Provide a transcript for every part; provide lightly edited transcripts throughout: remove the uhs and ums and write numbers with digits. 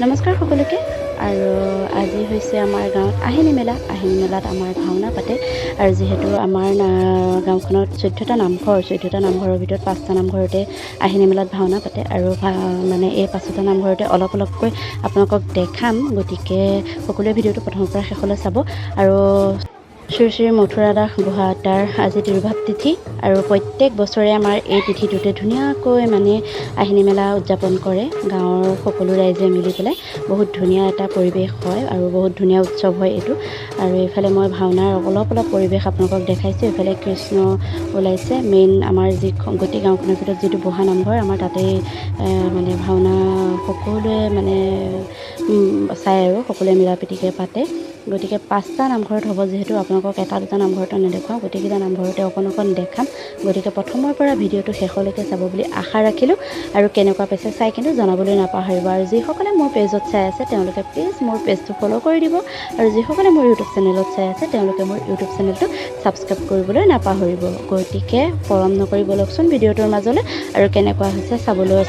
নমস্কাৰ সকলোকে আৰু আজি হৈছে আমাৰ গাঁৱত আহিনী মেলাত আমাৰ ভাওনা পাতে আৰু যিহেতু আমাৰ গাঁওখনত 14টা নামঘৰৰ ভিতৰত 5টা নামঘৰতে আহিনী মেলাত ভাওনা পাতে আৰু মানে এই 5টা নামঘৰতে অলপকৈ আপোনালোকক দেখাম গতিকে সকলোৱে ভিডিঅ'টো প্ৰথমৰ পৰা শেষলৈ চাব আৰু শ্ৰী শ্ৰী মথুৰা দাস বুঢ়াতাৰ আজি তিৰুভাৱ তিথি আৰু প্ৰত্যেক বছৰে আমাৰ এই তিথিটোতে ধুনীয়াকৈ মানে আহিনী মেলা উদযাপন কৰে গাঁৱৰ সকলো ৰাইজে মিলি পেলাই বহুত ধুনীয়া এটা পৰিৱেশ হয় আৰু বহুত ধুনীয়া উৎসৱ হয় এইটো আৰু এইফালে মই ভাওনাৰ অলপ পৰিৱেশ আপোনালোকক দেখাইছোঁ এইফালে কৃষ্ণ ওলাইছে মেইন আমাৰ যি গতি গাঁওখনৰ ভিতৰত যিটো বুঢ়া নামঘৰ আমাৰ তাতেই মানে ভাওনা সকলোৱে মানে চাই আৰু সকলোৱে মিলা প্ৰীতিকৈ পাতে গতিকে 5টা নামঘৰত হ'ব যিহেতু আপোনালোকক এটা দুটা নামঘৰতে নেদেখাওঁ গোটেইকেইটা নামঘৰতে অকণ দেখাম গতিকে প্ৰথমৰ পৰা ভিডিঅ'টো শেষলৈকে চাব বুলি আশা ৰাখিলোঁ আৰু কেনেকুৱা পাইছে চাই কিন্তু জনাবলৈ নাপাহৰিব আৰু যিসকলে মোৰ পেজত চাই আছে তেওঁলোকে প্লিজ মোৰ পেজটো ফ'ল' কৰি দিব আৰু যিসকলে মোৰ ইউটিউব চেনেলত চাই আছে তেওঁলোকে মোৰ ইউটিউব চেনেলটো ছাবস্ক্ৰাইব কৰিবলৈ নাপাহৰিব গতিকে পলম নকৰি বলকচোন ভিডিঅ'টোৰ মাজলৈ আৰু কেনেকুৱা হৈছে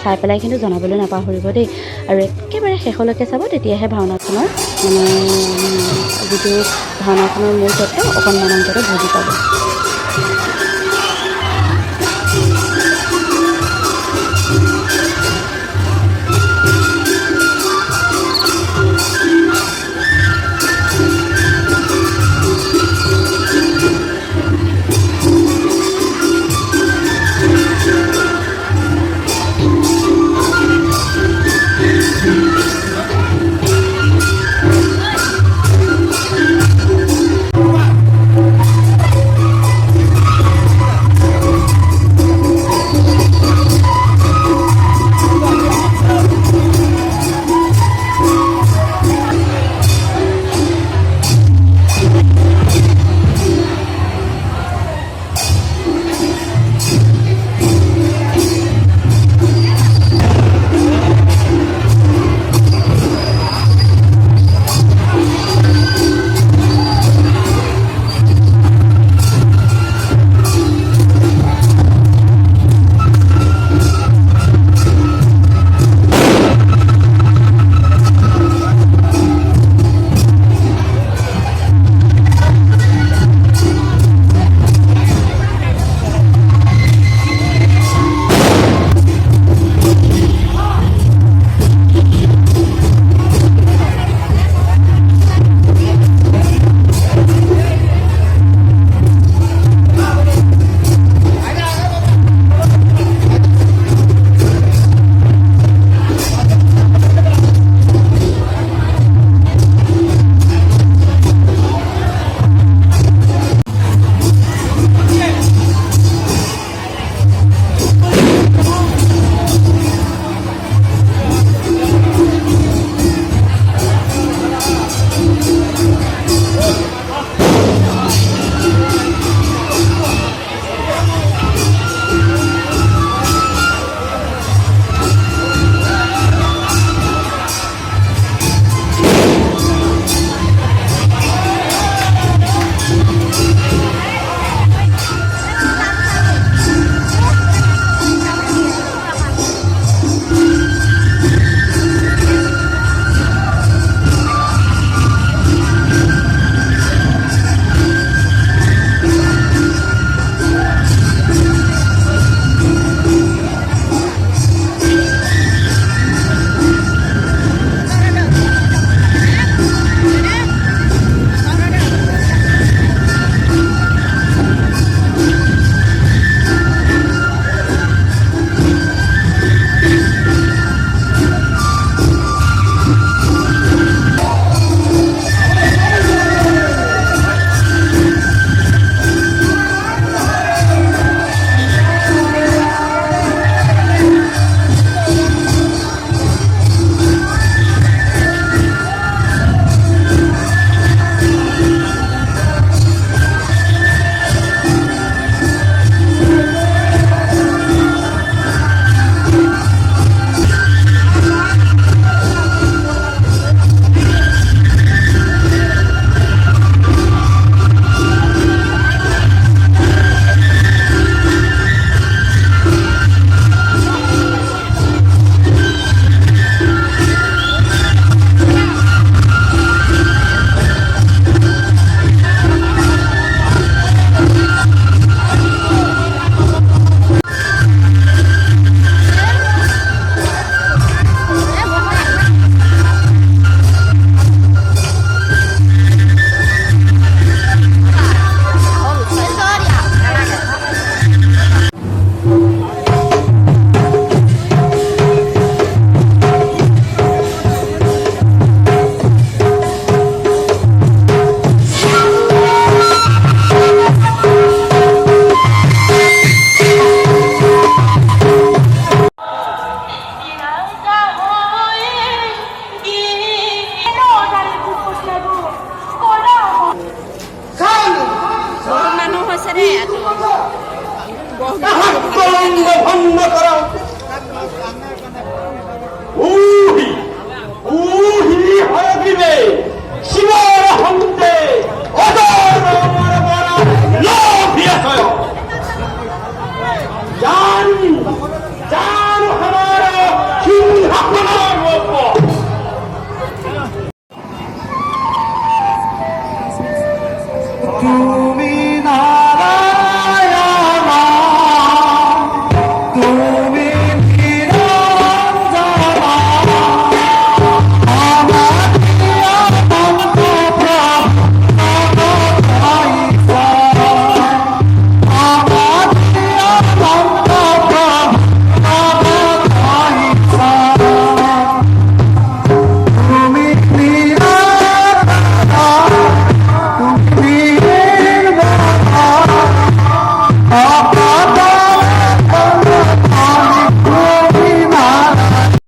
চাই পেলাই কিন্তু জনাবলৈ নাপাহৰিব দেই আৰু একেবাৰে শেষলৈকে চাব তেতিয়াহে ভাওনাখনৰ মানে যিটো ভাওনাখনৰ মূল তত্ত্ব অকণমান অন্তত বুজি পাব বন্ধ কৰো